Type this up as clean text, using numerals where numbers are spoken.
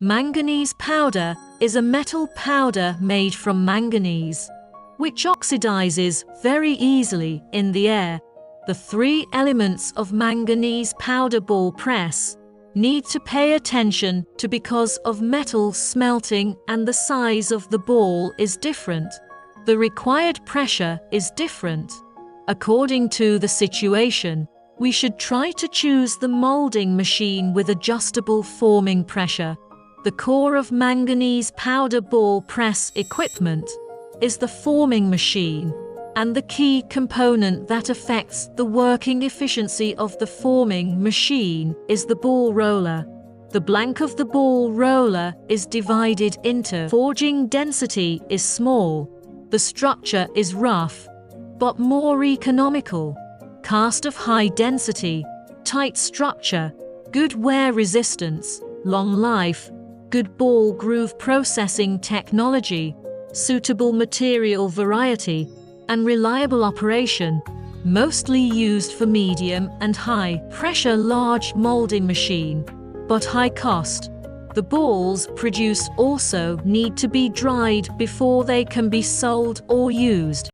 Manganese powder is a metal powder made from manganese, which oxidizes very easily in the air. The three elements of manganese powder ball press need to pay attention to because of metal smelting and the size of the ball is different. The required pressure is different. According to the situation, we should try to choose the molding machine with adjustable forming pressure. The core of manganese powder ball press equipment is the forming machine, and the key component that affects the working efficiency of the forming machine is the ball roller. The blank of the ball roller is divided into forging density is small. The structure is rough, but more economical. Cast of high density, tight structure, good wear resistance, long life, good ball groove processing technology, suitable material variety, and reliable operation, mostly used for medium and high pressure large molding machine, but high cost. The balls produced also need to be dried before they can be sold or used.